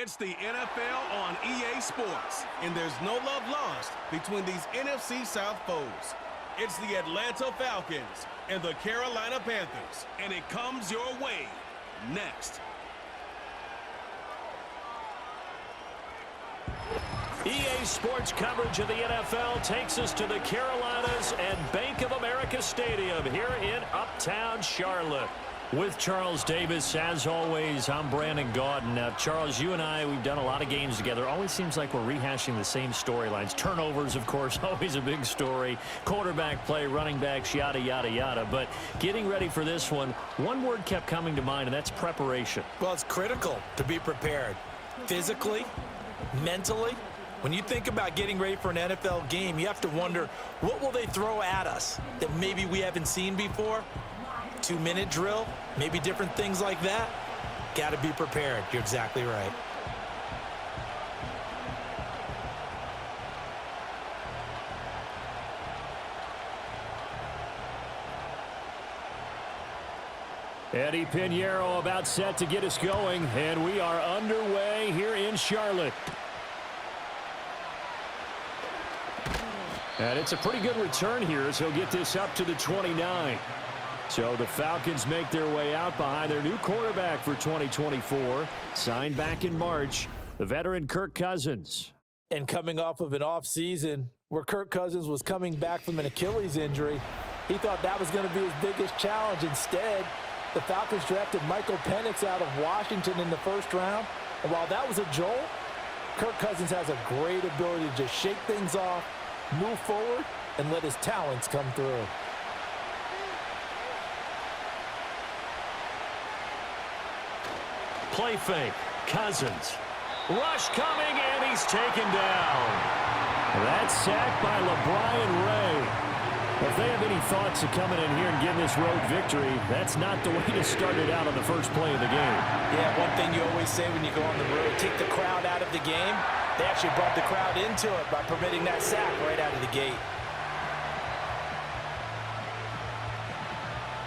It's the NFL on EA Sports, and there's no love lost between these NFC South foes. It's the Atlanta Falcons and the Carolina Panthers, and it comes your way next. EA Sports coverage of the NFL takes us to the Carolinas and Bank of America Stadium here in Uptown Charlotte. With Charles Davis, as always, I'm Brandon Gaudin. Now, Charles, you and I, we've done a lot of games together. Always seems like we're rehashing the same storylines. Turnovers, of course, always a big story. Quarterback play, running backs, yada, yada, yada. But getting ready for this one word kept coming to mind, and that's preparation. Well, it's critical to be prepared. Physically, mentally. When you think about getting ready for an NFL game, you have to wonder, what will they throw at us that maybe we haven't seen before? 2-minute drill, maybe different things like that. Got to be prepared. You're exactly right. Eddie Pinheiro about set to get us going, and we are underway here in Charlotte. And it's a pretty good return here as he'll get this up to the 29. So the Falcons make their way out behind their new quarterback for 2024, signed back in March, the veteran Kirk Cousins. And coming off of an offseason where Kirk Cousins was coming back from an Achilles injury, he thought that was going to be his biggest challenge. Instead, the Falcons drafted Michael Penix out of Washington in the first round. And while that was a jolt, Kirk Cousins has a great ability to just shake things off, move forward, and let his talents come through. Play fake, Cousins. Rush coming, and he's taken down. That's sacked by LeBron Ray. If they have any thoughts of coming in here and getting this road victory, that's not the way to start it out on the first play of the game. Yeah, one thing you always say when you go on the road, take the crowd out of the game. They actually brought the crowd into it by permitting that sack right out of the gate.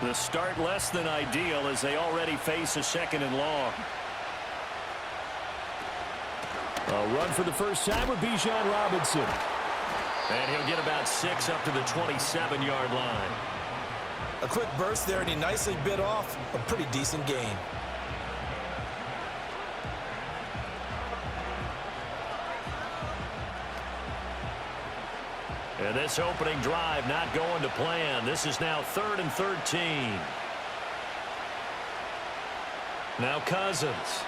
The start less than ideal as they already face a second and long. A run for the first time with Bijan Robinson. And he'll get about 6 up to the 27-yard line. A quick burst there, and he nicely bit off a pretty decent gain. And this opening drive not going to plan. This is now 3rd and 13. Now Cousins.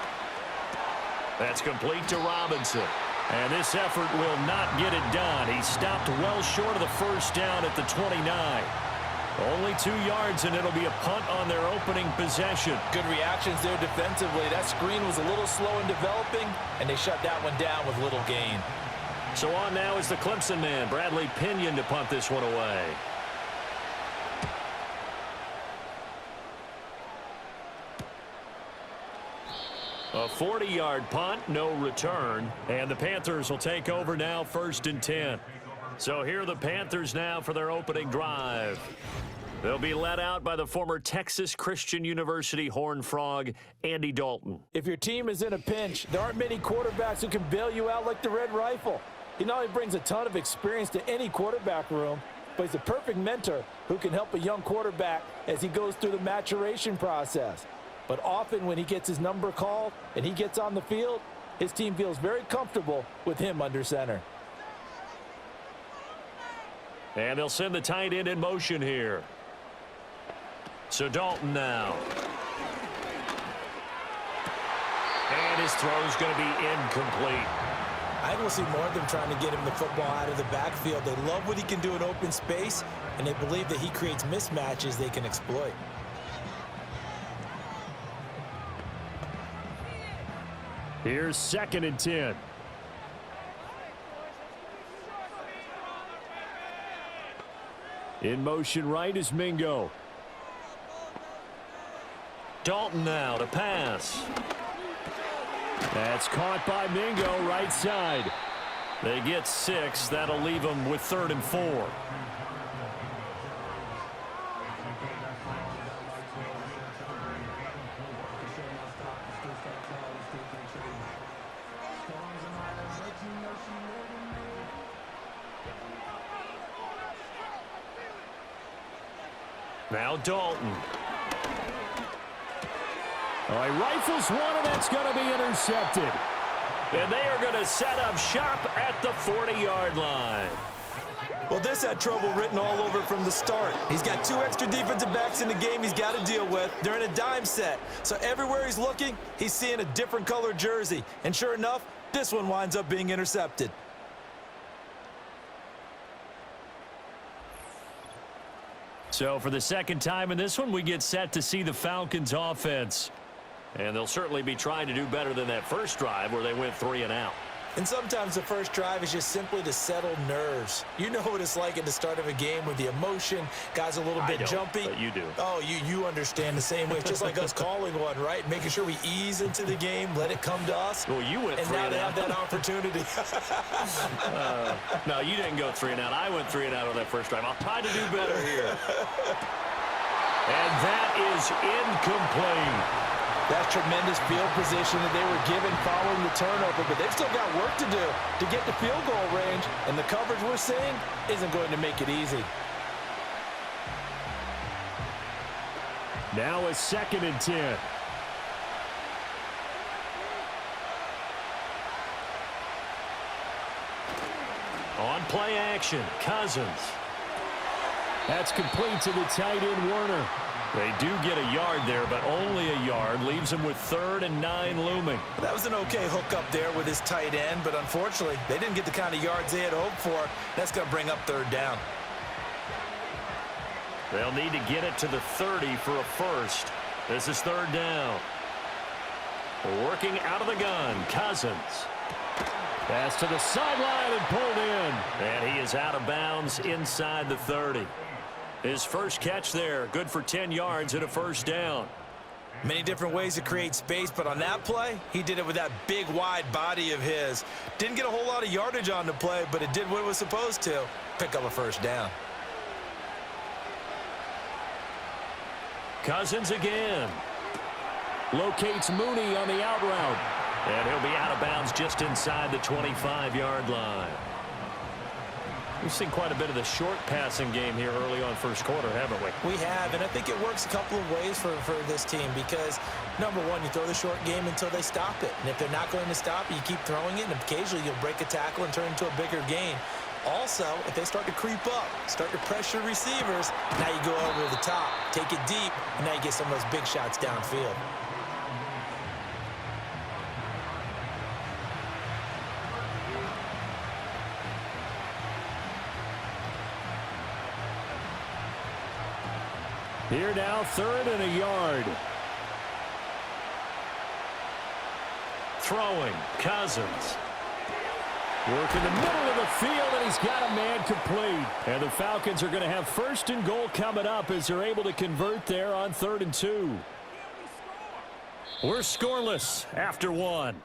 That's complete to Robinson. And this effort will not get it done. He stopped well short of the first down at the 29. Only 2 yards, and it'll be a punt on their opening possession. Good reactions there defensively. That screen was a little slow in developing, and they shut that one down with little gain. So on now is the Clemson man, Bradley Pinion, to punt this one away. A 40-yard punt, no return. And the Panthers will take over now, 1st and 10. So here are the Panthers now for their opening drive. They'll be led out by the former Texas Christian University Horned Frog, Andy Dalton. If your team is in a pinch, there aren't many quarterbacks who can bail you out like the Red Rifle. He not only brings a ton of experience to any quarterback room, but he's a perfect mentor who can help a young quarterback as he goes through the maturation process. But often when he gets his number called and he gets on the field, his team feels very comfortable with him under center. And they'll send the tight end in motion here. So Dalton now. And his throw's going to be incomplete. I think we'll see more of them trying to get him the football out of the backfield. They love what he can do in open space, and they believe that he creates mismatches they can exploit. Here's 2nd and 10. In motion right is Mingo. Dalton now to pass. That's caught by Mingo, right side. They get 6. That'll leave them with 3rd and 4. Now Dalton. Oh, he rifles one, and that's going to be intercepted. And they are going to set up shop at the 40-yard line. Well, this had trouble written all over from the start. He's got 2 extra defensive backs in the game he's got to deal with. They're in a dime set. So everywhere he's looking, he's seeing a different color jersey. And sure enough, this one winds up being intercepted. So for the second time in this one, we get set to see the Falcons offense. And they'll certainly be trying to do better than that first drive where they went 3 and out. And sometimes the first drive is just simply to settle nerves. You know what it's like at the start of a game with the emotion. Guys a little bit jumpy. But you do. Oh, you understand the same way. It's just like us calling one, right? Making sure we ease into the game, let it come to us. Well, you went 3 and out. And now they have that opportunity. No, you didn't go 3 and out. I went 3 and out on that first drive. I'll try to do better here. And that is incomplete. That's tremendous field position that they were given following the turnover, but they've still got work to do to get to field goal range, and the coverage we're seeing isn't going to make it easy. Now a 2nd and 10. On play action, Cousins. That's complete to the tight end, Warner. They do get a yard there, but only a yard. Leaves them with 3rd and 9 looming. That was an okay hook up there with his tight end, but unfortunately, they didn't get the kind of yards they had hoped for. That's going to bring up 3rd down. They'll need to get it to the 30 for a first. This is 3rd down. Working out of the gun, Cousins. Pass to the sideline and pulled in. And he is out of bounds inside the 30. His first catch there, good for 10 yards and a first down. Many different ways to create space, but on that play, he did it with that big, wide body of his. Didn't get a whole lot of yardage on the play, but it did what it was supposed to. Pick up a first down. Cousins again. Locates Mooney on the out route. And he'll be out of bounds just inside the 25-yard line. We've seen quite a bit of the short passing game here early on first quarter, haven't we? We have, and I think it works a couple of ways for this team because, number one, you throw the short game until they stop it. And if they're not going to stop it, you keep throwing it, and occasionally you'll break a tackle and turn it into a bigger gain. Also, if they start to creep up, start to pressure receivers, now you go over the top, take it deep, and now you get some of those big shots downfield. Here now, 3rd and a yard. Throwing, Cousins. Work in the middle of the field, and he's got a man complete. And the Falcons are going to have 1st and goal coming up as they're able to convert there on 3rd and 2. We're scoreless after 1.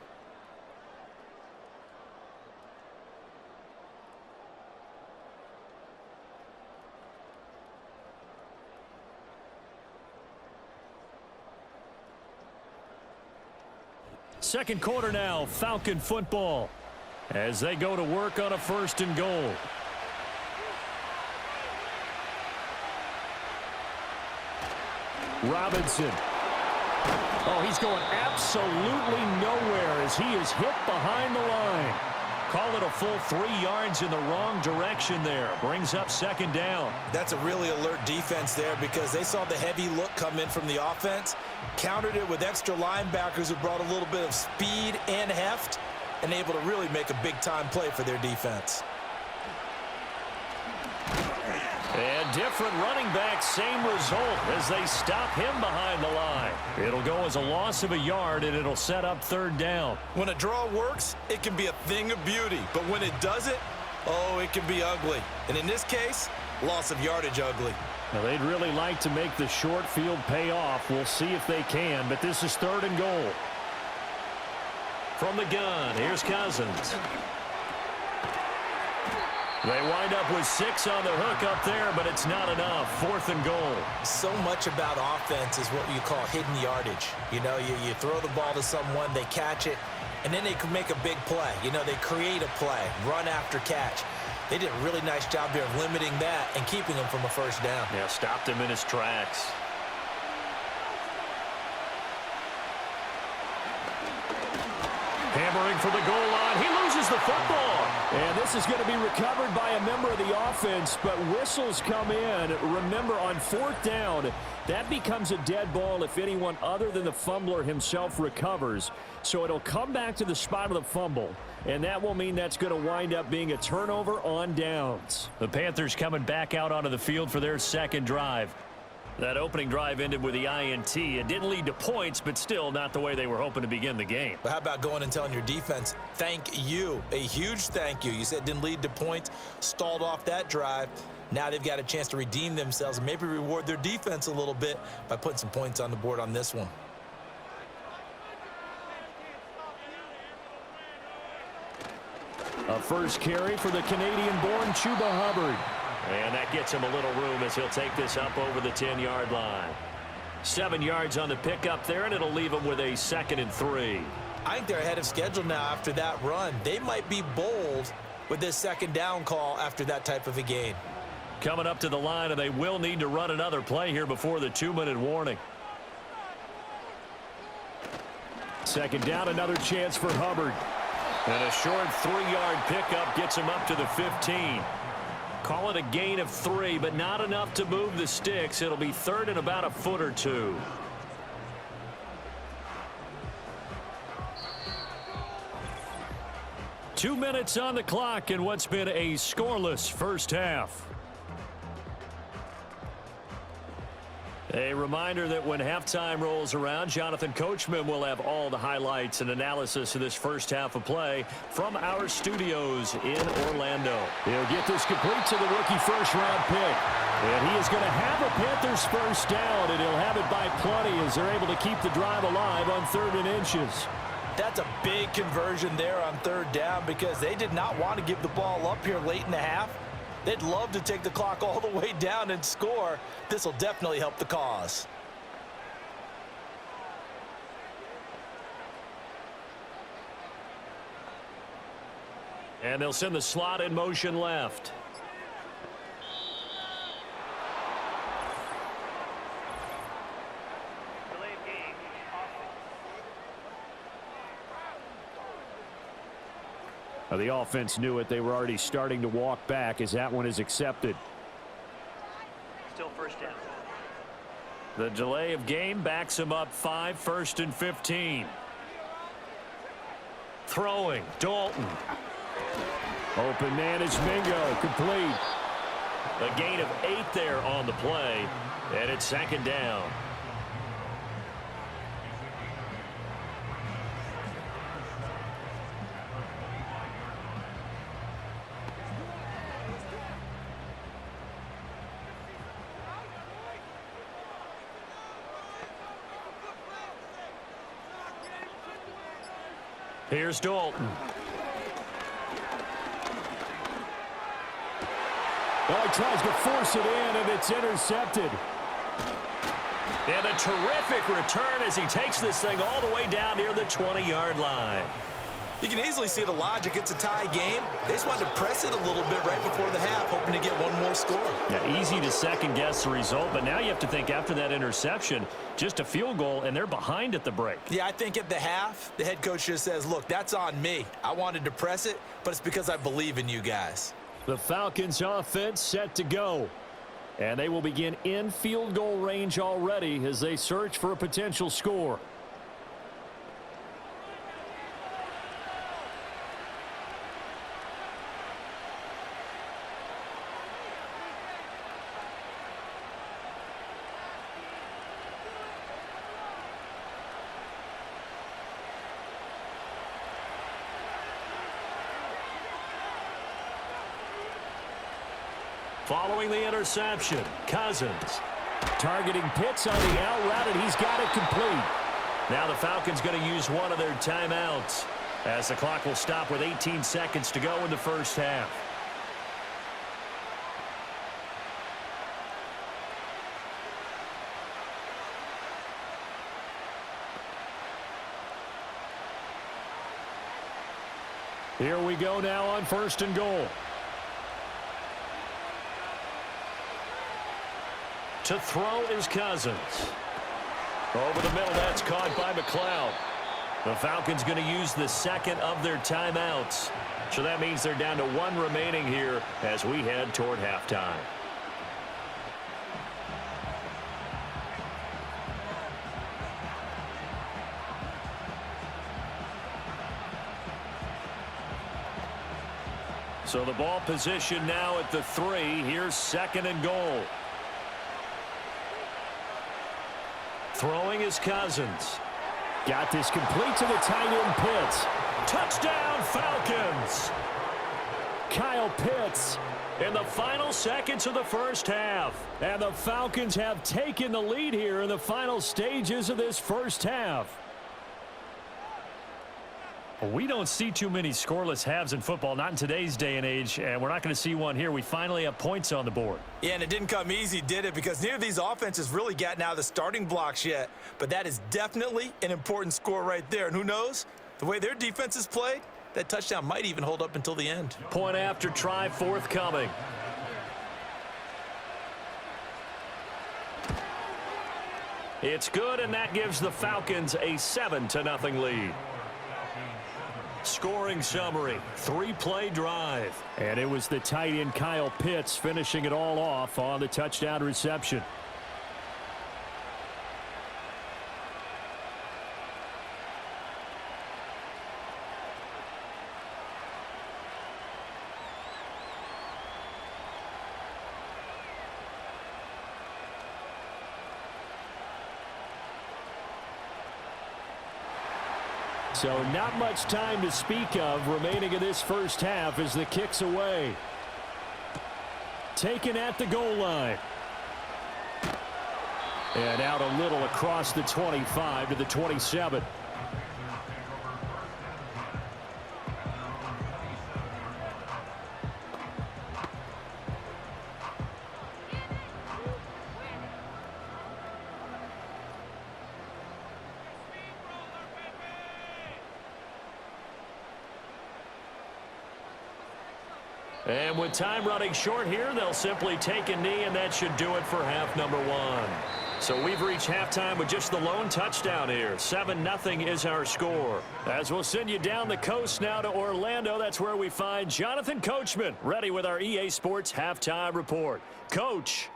Second quarter now, Falcon football, as they go to work on a 1st and goal. Robinson. Oh, he's going absolutely nowhere as he is hit behind the line. Call it a full 3 yards in the wrong direction there. Brings up 2nd down. That's a really alert defense there because they saw the heavy look come in from the offense, countered it with extra linebackers who brought a little bit of speed and heft, and able to really make a big-time play for their defense. And different running back, same result as they stop him behind the line. It'll go as a loss of a yard, and it'll set up 3rd down. When a draw works, it can be a thing of beauty. But when it doesn't, oh, it can be ugly. And in this case, loss of yardage ugly. Now, they'd really like to make the short field pay off. We'll see if they can, but this is 3rd and goal. From the gun, here's Cousins. They wind up with 6 on the hook up there, but it's not enough. 4th and goal. So much about offense is what you call hidden yardage. You know, you throw the ball to someone, they catch it, and then they can make a big play. You know, they create a play, run after catch. They did a really nice job there of limiting that and keeping him from a first down. Yeah, stopped him in his tracks. Hammering for the goal line. He loses the football. And this is going to be recovered by a member of the offense, but whistles come in. Remember, on fourth down, that becomes a dead ball if anyone other than the fumbler himself recovers. So it'll come back to the spot of the fumble, and that will mean that's going to wind up being a turnover on downs. The Panthers coming back out onto the field for their second drive. That opening drive ended with the INT. It didn't lead to points, but still not the way they were hoping to begin the game. But how about going and telling your defense, thank you, a huge thank you. You said it didn't lead to points, stalled off that drive. Now they've got a chance to redeem themselves and maybe reward their defense a little bit by putting some points on the board on this one. A first carry for the Canadian-born Chuba Hubbard. And that gets him a little room as he'll take this up over the 10-yard line. 7 yards on the pickup there, and it'll leave him with a 2nd and 3. I think they're ahead of schedule now after that run. They might be bold with this second down call after that type of a gain. Coming up to the line, and they will need to run another play here before the 2-minute warning. Second down, another chance for Hubbard. And a short 3-yard pickup gets him up to the 15. Call it a gain of 3, but not enough to move the sticks. It'll be 3rd and about a foot or 2. Two minutes on the clock in what's been a scoreless first half. A reminder that when halftime rolls around, Jonathan Coachman will have all the highlights and analysis of this first half of play from our studios in Orlando. He'll get this complete to the rookie first-round pick. And he is going to have a Panthers first down, and he'll have it by plenty as they're able to keep the drive alive on 3rd and inches. That's a big conversion there on 3rd down because they did not want to give the ball up here late in the half. They'd love to take the clock all the way down and score. This will definitely help the cause. And they'll send the slot in motion left. The offense knew it. They were already starting to walk back as that one is accepted. Still first down. The delay of game backs him up 5, 1st and 15. Throwing, Dalton. Open man is Mingo, complete. A gain of 8 there on the play, and it's 2nd down. Here's Dalton. Well, he tries to force it in, and it's intercepted. And a terrific return as he takes this thing all the way down near the 20-yard line. You can easily see the logic. It's a tie game. They just wanted to press it a little bit right before the half, hoping to get one more score. Yeah, easy to second-guess the result, but now you have to think after that interception, just a field goal, and they're behind at the break. Yeah, I think at the half, the head coach just says, look, that's on me. I wanted to press it, but it's because I believe in you guys. The Falcons offense set to go. And they will begin in field goal range already as they search for a potential score. Following the interception, Cousins. Targeting Pitts on the out route, and he's got it complete. Now the Falcons going to use one of their timeouts as the clock will stop with 18 seconds to go in the first half. Here we go now on 1st and goal. To throw is Cousins. Over the middle, that's caught by McLeod. The Falcons going to use the second of their timeouts. So that means they're down to one remaining here as we head toward halftime. So the ball position now at the 3. Here's 2nd and goal. Throwing is Cousins. Got this complete to the tight end Pitts. Touchdown Falcons! Kyle Pitts In the final seconds of the first half. and the Falcons have taken the lead here in the final stages of this first half. We don't see too many scoreless halves in football, not in today's day and age, and we're not going to see one here. We finally have points on the board. Yeah, and it didn't come easy, did it? Because neither of these offenses really gotten out of the starting blocks yet. But that is definitely an important score right there. And who knows? The way their defense is played, that touchdown might even hold up until the end. Point after try forthcoming. It's good, and that gives the Falcons a 7-0 lead. Scoring summary, 3-play drive. And it was the tight end Kyle Pitts finishing it all off on the touchdown reception. So not much time to speak of remaining in this first half as the kick's away. Taken at the goal line. And out a little across the 25 to the 27. And with time running short here, they'll simply take a knee, and that should do it for half number 1. So we've reached halftime with just the lone touchdown here. 7-0 is our score. As we'll send you down the coast now to Orlando, that's where we find Jonathan Coachman, ready with our EA Sports halftime report. Coach.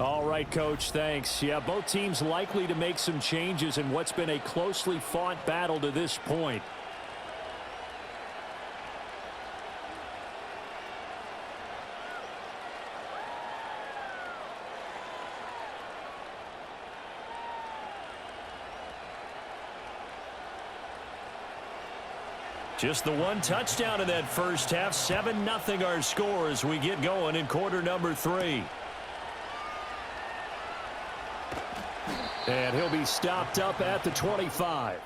All right, Coach, thanks. Yeah, both teams likely to make some changes in what's been a closely fought battle to this point. Just the one touchdown in that first half. 7-0 our score as we get going in quarter number 3. And he'll be stopped up at the 25.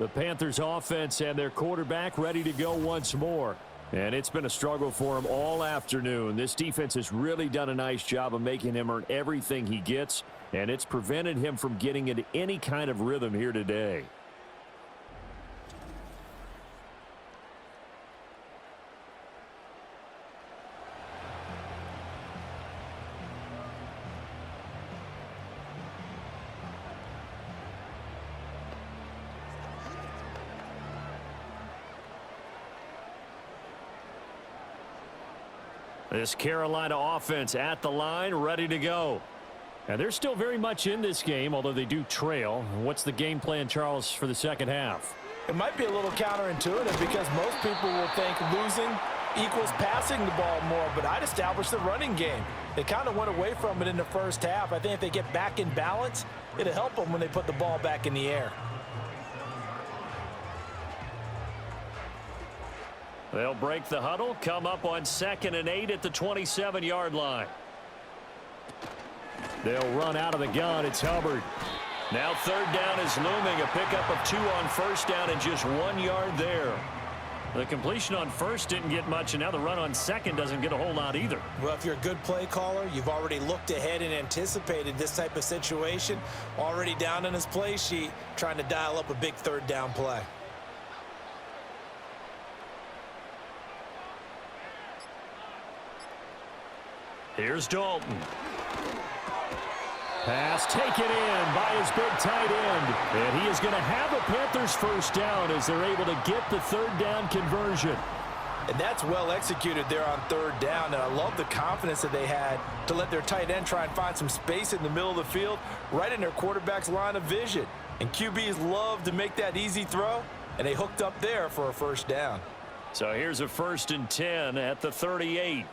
The Panthers offense and their quarterback ready to go once more. And it's been a struggle for him all afternoon. This defense has really done a nice job of making him earn everything he gets, and it's prevented him from getting into any kind of rhythm here today. This Carolina offense at the line, ready to go. And they're still very much in this game, although they do trail. What's the game plan, Charles, for the second half? It might be a little counterintuitive because most people will think losing equals passing the ball more, but I'd establish the running game. They kind of went away from it in the first half. I think if they get back in balance, it'll help them when they put the ball back in the air. They'll break the huddle, come up on 2nd and 8 at the 27-yard line. They'll run out of the gun. It's Hubbard. Now 3rd down is looming. A pickup of 2 on 1st down and just 1 yard there. The completion on 1st didn't get much, and now the run on 2nd doesn't get a whole lot either. Well, if you're a good play caller, you've already looked ahead and anticipated this type of situation. Already down in his play sheet, trying to dial up a big 3rd down play. Here's Dalton. Pass taken in by his big tight end. And he is going to have a Panthers first down as they're able to get the third down conversion. And that's well executed there on third down. And I love the confidence that they had to let their tight end try and find some space in the middle of the field, right in their quarterback's line of vision. And QBs love to make that easy throw, and they hooked up there for a first down. So here's a 1st and 10 at the 38.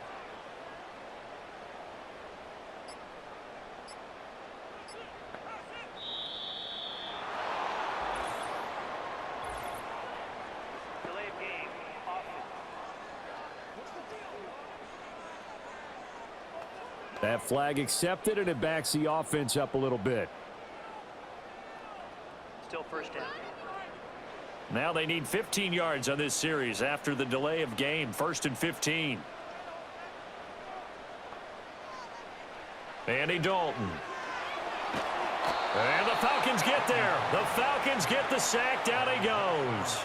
That flag accepted, and it backs the offense up a little bit. Still first down. Now they need 15 yards on this series after the delay of game. 1st and 15. Andy Dalton. And the Falcons get there. The Falcons get the sack. Down he goes.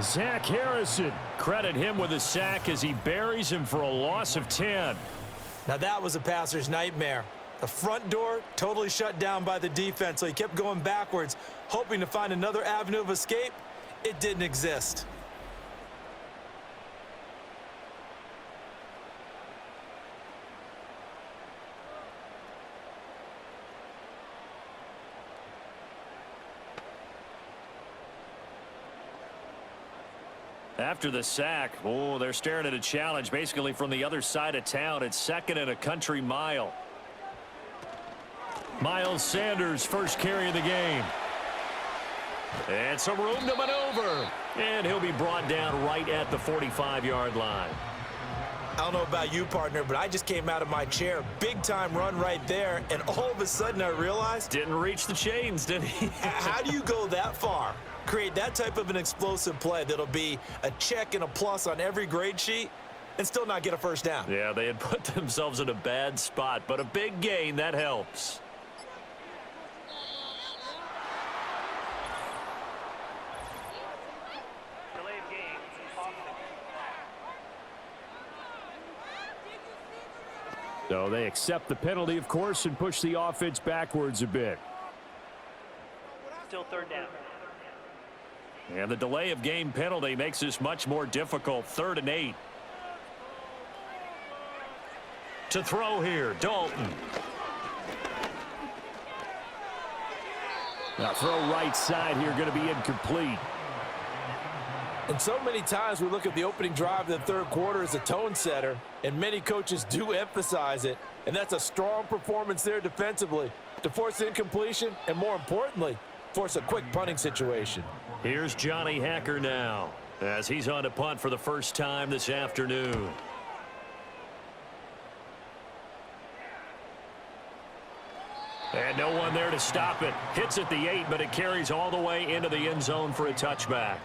Zach Harrison. Credit him with a sack as he buries him for a loss of 10. Now that was a passer's nightmare. The front door totally shut down by the defense, so he kept going backwards, hoping to find another avenue of escape. It didn't exist. After the sack, they're staring at a challenge basically from the other side of town. It's 2nd and a country mile. Miles Sanders, first carry of the game. And some room to maneuver. And he'll be brought down right at the 45-yard line. I don't know about you, partner, but I just came out of my chair. Big-time run right there, and all of a sudden I realized... Didn't reach the chains, did he? How do you go that far? Create that type of an explosive play that'll be a check and a plus on every grade sheet and still not get a first down. Yeah, they had put themselves in a bad spot, but a big gain, that helps. Delayed game. So they accept the penalty, of course, and push the offense backwards a bit. Still third down. And the delay of game penalty makes this much more difficult. 3rd and 8. To throw here, Dalton. Now throw right side here, going to be incomplete. And so many times we look at the opening drive of the third quarter as a tone setter, and many coaches do emphasize it, and that's a strong performance there defensively to force incompletion and, more importantly, force a quick punting situation. Here's Johnny Hacker now as he's on to punt for the first time this afternoon. And no one there to stop it. Hits at the 8, but it carries all the way into the end zone for a touchback.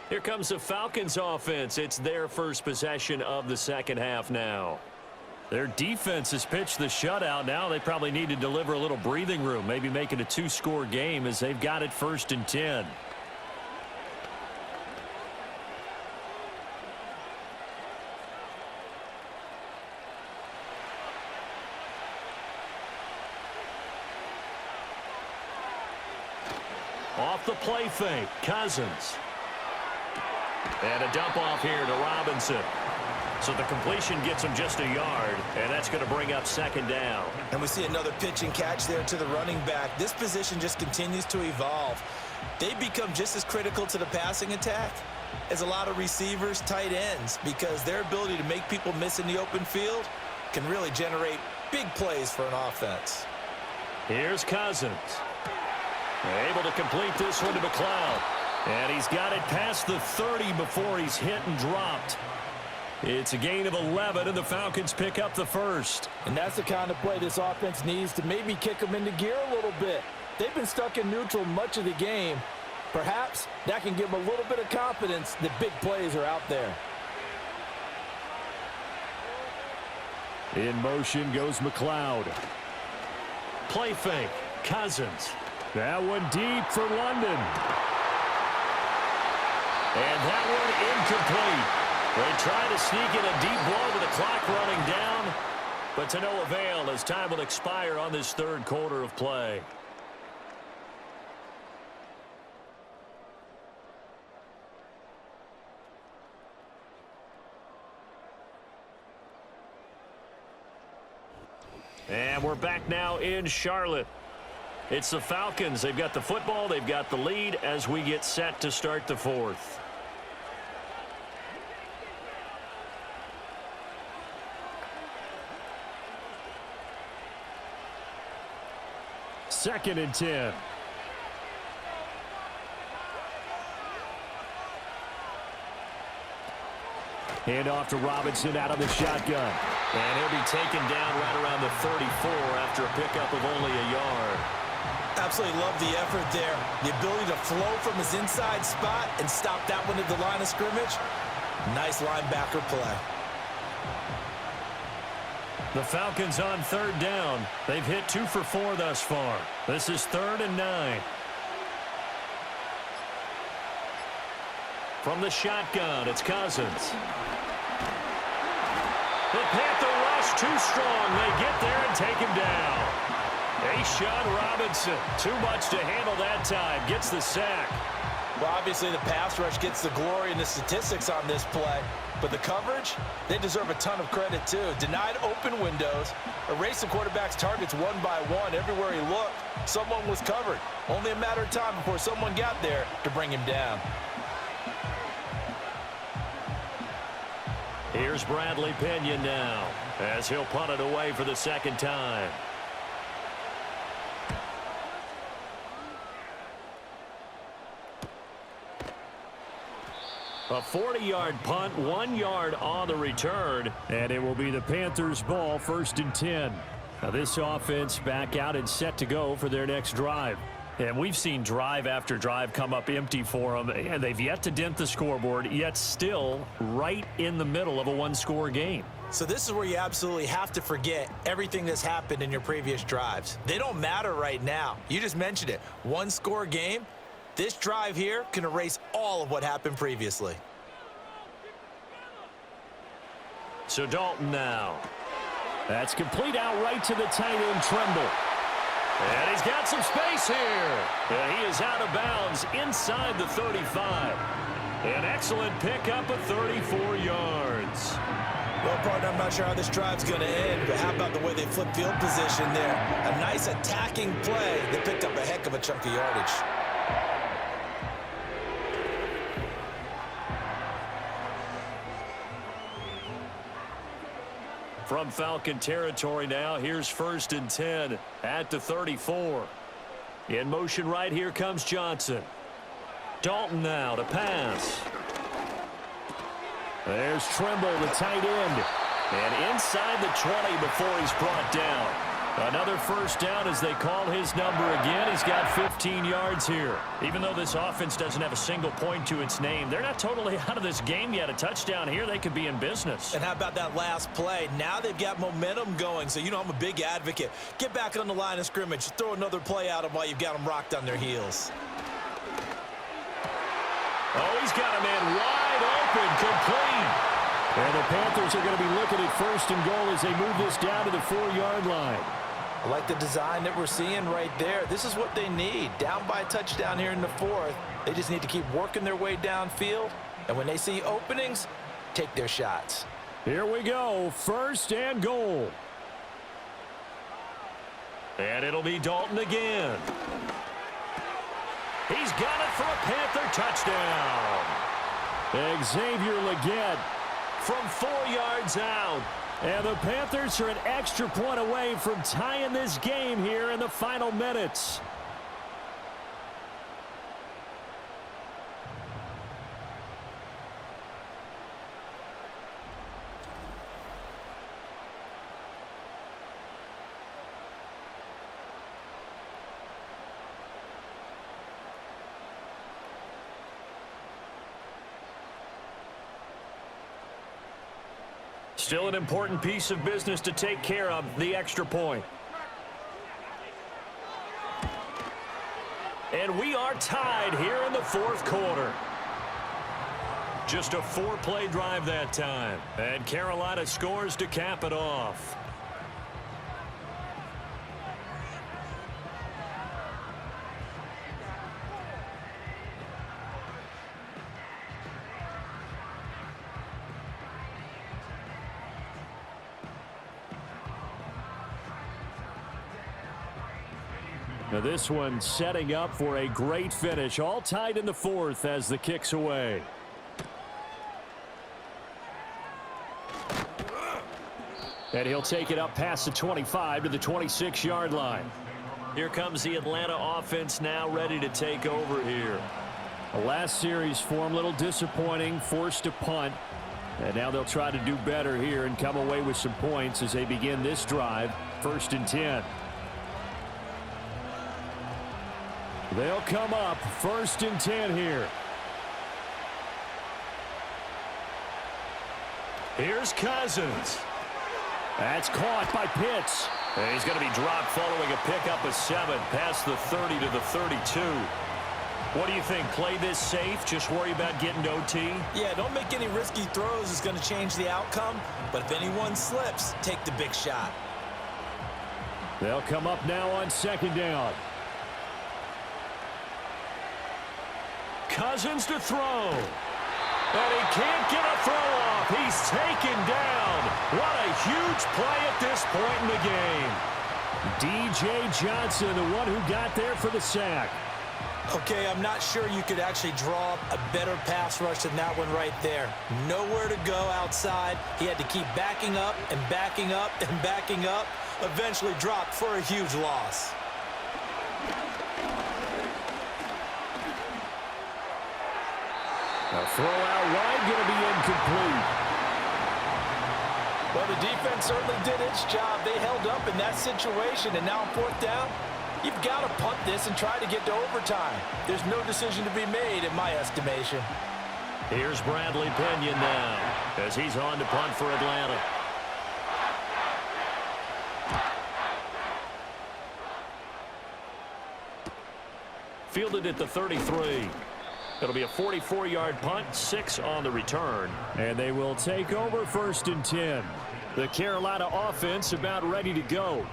Here comes the Falcons offense. It's their first possession of the second half now. Their defense has pitched the shutout. Now they probably need to deliver a little breathing room, maybe make it a 2-score game as they've got it 1st and 10. Off the play fake, Cousins. And a dump off here to Robinson. So the completion gets him just a yard, and that's going to bring up 2nd down. And we see another pitch and catch there to the running back. This position just continues to evolve. They become just as critical to the passing attack as a lot of receivers, tight ends, because their ability to make people miss in the open field can really generate big plays for an offense. Here's Cousins. Able to complete this one to McLeod. And he's got it past the 30 before he's hit and dropped. It's a gain of 11, and the Falcons pick up the first. And that's the kind of play this offense needs to maybe kick them into gear a little bit. They've been stuck in neutral much of the game. Perhaps that can give them a little bit of confidence that big plays are out there. In motion goes McLeod. Play fake, Cousins. That one deep for London. And that one incomplete. They try to sneak in a deep ball with the clock running down. but to no avail as time will expire on this third quarter of play. And we're back now in Charlotte. It's the Falcons. They've got the football. They've got the lead as we get set to start the fourth. Second and 10. Hand off to Robinson out of the shotgun. And he'll be taken down right around the 34 after a pickup of only a yard. Absolutely love the effort there. The ability to flow from his inside spot and stop that one at the line of scrimmage. Nice linebacker play. The Falcons on third down. They've hit 2 for 4 thus far. This is 3rd and 9. From the shotgun, it's Cousins. The Panther rush too strong. They get there and take him down. A'Shawn Robinson, too much to handle that time. Gets the sack. Well, obviously the pass rush gets the glory and the statistics on this play. But the coverage, they deserve a ton of credit too. Denied open windows, erased the quarterback's targets one by one. Everywhere he looked, someone was covered. Only a matter of time before someone got there to bring him down. Here's Bradley Pinion now as he'll punt it away for the second time. A 40-yard punt, 1 yard on the return. And it will be the Panthers' ball, 1st and 10. Now this offense back out and set to go for their next drive. And we've seen drive after drive come up empty for them, and they've yet to dent the scoreboard, yet still right in the middle of a one-score game. So this is where you absolutely have to forget everything that's happened in your previous drives. They don't matter right now. You just mentioned it. One-score game. This drive here can erase all of what happened previously. So Dalton now. That's complete out right to the tight end, Tremble. And he's got some space here. And he is out of bounds inside the 35. An excellent pickup of 34 yards. Well, partner, I'm not sure how this drive's going to end, but how about the way they flip field position there? A nice attacking play that picked up a heck of a chunk of yardage. From Falcon territory now, here's 1st and 10 at the 34. In motion right here comes Johnson. Dalton now to pass. There's Tremble, the tight end. And inside the 20 before he's brought down. Another first down as they call his number again. He's got 15 yards here. Even though this offense doesn't have a single point to its name, they're not totally out of this game yet. A touchdown here, they could be in business. And how about that last play? Now they've got momentum going, so you know I'm a big advocate. Get back on the line of scrimmage. Throw another play at them while you've got them rocked on their heels. Oh, he's got a man wide open, complete. And the Panthers are going to be looking at 1st and goal as they move this down to the 4-yard line. I like the design that we're seeing right there. This is what they need. Down by a touchdown here in the 4th. They just need to keep working their way downfield. And when they see openings, take their shots. Here we go. 1st and goal. And it'll be Dalton again. He's got it for a Panther touchdown. Xavier Legette from 4 yards out. And the Panthers are an extra point away from tying this game here in the final minutes. Still an important piece of business to take care of, the extra point. And we are tied here in the 4th quarter. Just a 4-play drive that time. And Carolina scores to cap it off. Now this one setting up for a great finish. All tied in the fourth as the kick's away. And he'll take it up past the 25 to the 26-yard line. Here comes the Atlanta offense now ready to take over here. The last series for him, a little disappointing, forced to punt. And now they'll try to do better here and come away with some points as they begin this drive. 1st and 10. They'll come up 1st and 10 here. Here's Cousins. That's caught by Pitts. And he's going to be dropped following a pickup of 7 past the 30 to the 32. What do you think? Play this safe? Just worry about getting to OT? Yeah, don't make any risky throws. It's going to change the outcome. But if anyone slips, take the big shot. They'll come up now on 2nd down. Cousins to throw. And he can't get a throw off. He's taken down. What a huge play at this point in the game. DJ Johnson, the one who got there for the sack. Okay, I'm not sure you could actually draw up a better pass rush than that one right there. Nowhere to go outside. He had to keep backing up and backing up and backing up. Eventually dropped for a huge loss. A throw out wide, going to be incomplete. Well, the defense certainly did its job. They held up in that situation, and now on 4th down, you've got to punt this and try to get to overtime. There's no decision to be made, in my estimation. Here's Bradley Pinion now as he's on to punt for Atlanta. Fielded at the 33. It'll be a 44-yard punt, 6 on the return. And they will take over 1st and 10. The Carolina offense about ready to go.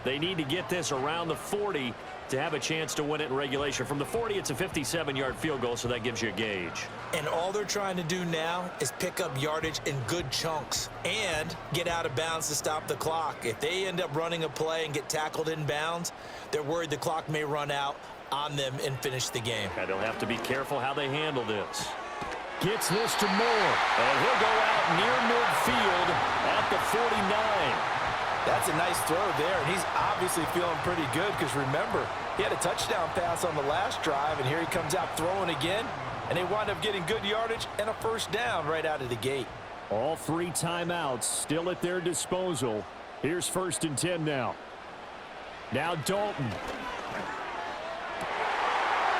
They need to get this around the 40 to have a chance to win it in regulation. From the 40, it's a 57-yard field goal, so that gives you a gauge. And all they're trying to do now is pick up yardage in good chunks and get out of bounds to stop the clock. If they end up running a play and get tackled in bounds, they're worried the clock may run out on them and finish the game. And they'll have to be careful how they handle this. Gets this to Moore. And he'll go out near midfield at the 49. That's a nice throw there, and he's obviously feeling pretty good because, remember, he had a touchdown pass on the last drive, and here he comes out throwing again, and they wind up getting good yardage and a 1st down right out of the gate. All 3 timeouts still at their disposal. Here's 1st and 10 now. Now Dalton.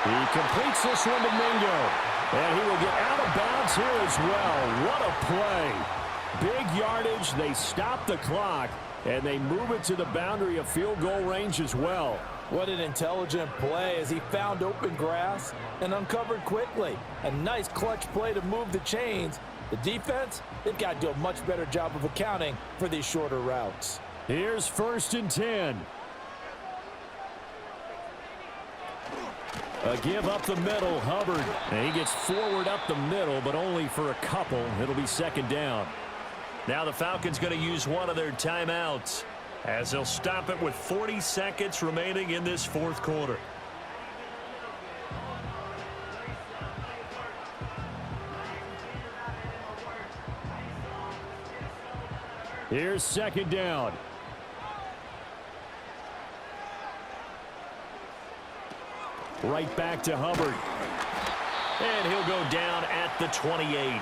He completes this one to Mingo. And he will get out of bounds here as well. What a play. Big yardage. They stop the clock, and they move it to the boundary of field goal range as well. What an intelligent play as he found open grass and uncovered quickly. A nice clutch play to move the chains. The defense, they've got to do a much better job of accounting for these shorter routes. Here's 1st and 10. A give up the middle, Hubbard. And he gets forward up the middle, but only for a couple. It'll be 2nd down. Now the Falcons going to use one of their timeouts as they'll stop it with 40 seconds remaining in this 4th quarter. Here's 2nd down. Right back to Hubbard. And he'll go down at the 28.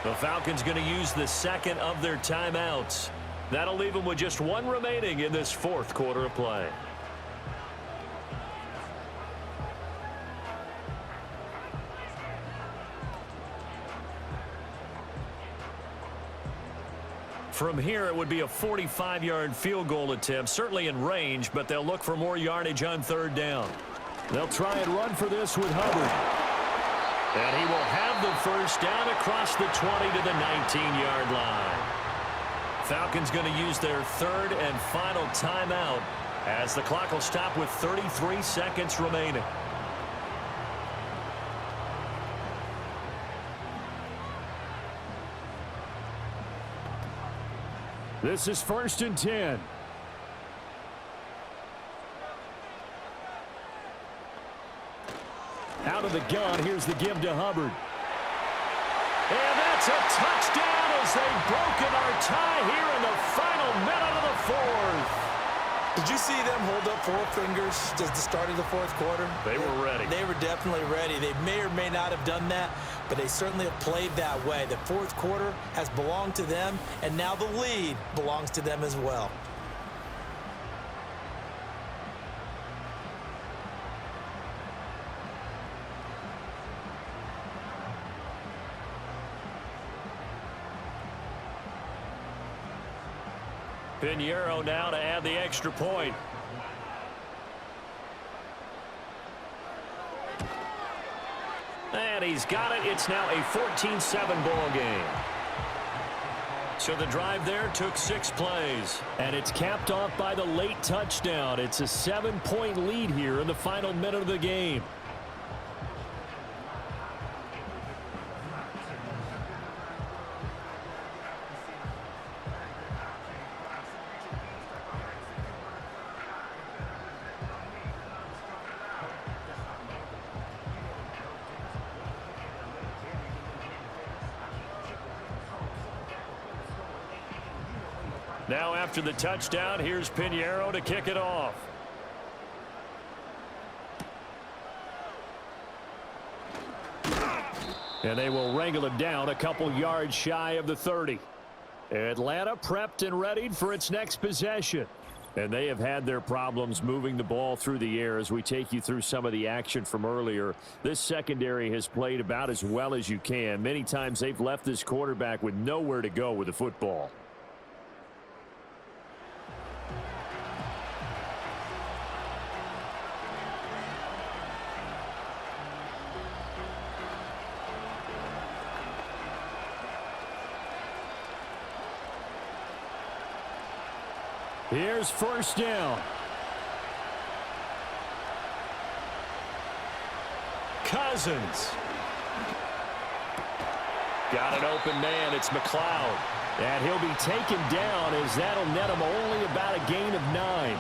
The Falcons going to use the 2nd of their timeouts. That'll leave them with just 1 remaining in this 4th quarter of play. From here, it would be a 45-yard field goal attempt, certainly in range, but they'll look for more yardage on 3rd down. They'll try and run for this with Hubbard. And he will have the 1st down across the 20 to the 19-yard line. Falcons going to use their 3rd and final timeout as the clock will stop with 33 seconds remaining. This is 1st and 10. of the gun. Here's the give to Hubbard. And that's a touchdown as they've broken our tie here in the final minute of the fourth. Did you see them hold up 4 fingers at the start of the fourth quarter? They were ready. They were definitely ready. They may or may not have done that, but they certainly have played that way. The fourth quarter has belonged to them, and now the lead belongs to them as well. Pinheiro now to add the extra point. And he's got it. It's now a 14-7 ball game. So the drive there took 6 plays. And it's capped off by the late touchdown. It's a 7-point lead here in the final minute of the game. Now after the touchdown, here's Pinheiro to kick it off. And they will wrangle it down a couple yards shy of the 30. Atlanta prepped and readied for its next possession. And they have had their problems moving the ball through the air as we take you through some of the action from earlier. This secondary has played about as well as you can. Many times they've left this quarterback with nowhere to go with the football. Here's first down. Cousins. Got an open man. It's McLeod. And he'll be taken down as that'll net him only about a gain of 9.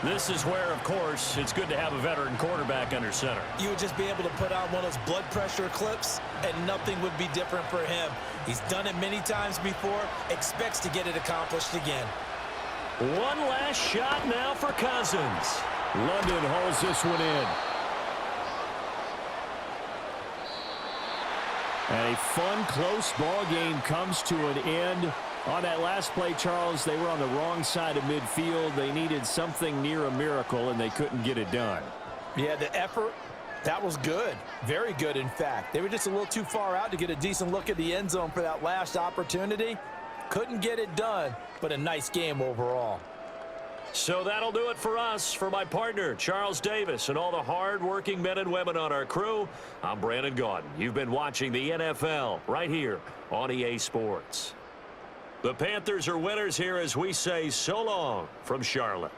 This is where, of course, it's good to have a veteran quarterback under center. You would just be able to put on one of those blood pressure clips, and nothing would be different for him. He's done it many times before, expects to get it accomplished again. One last shot now for Cousins. London holds this one in. And a fun, close ball game comes to an end. On that last play, Charles, they were on the wrong side of midfield. They needed something near a miracle, and they couldn't get it done. Yeah, the effort, that was good. Very good, in fact. They were just a little too far out to get a decent look at the end zone for that last opportunity. Couldn't get it done, but a nice game overall. So that'll do it for us. For my partner, Charles Davis, and all the hard-working men and women on our crew, I'm Brandon Gaudin. You've been watching the NFL right here on EA Sports. The Panthers are winners here as we say so long from Charlotte.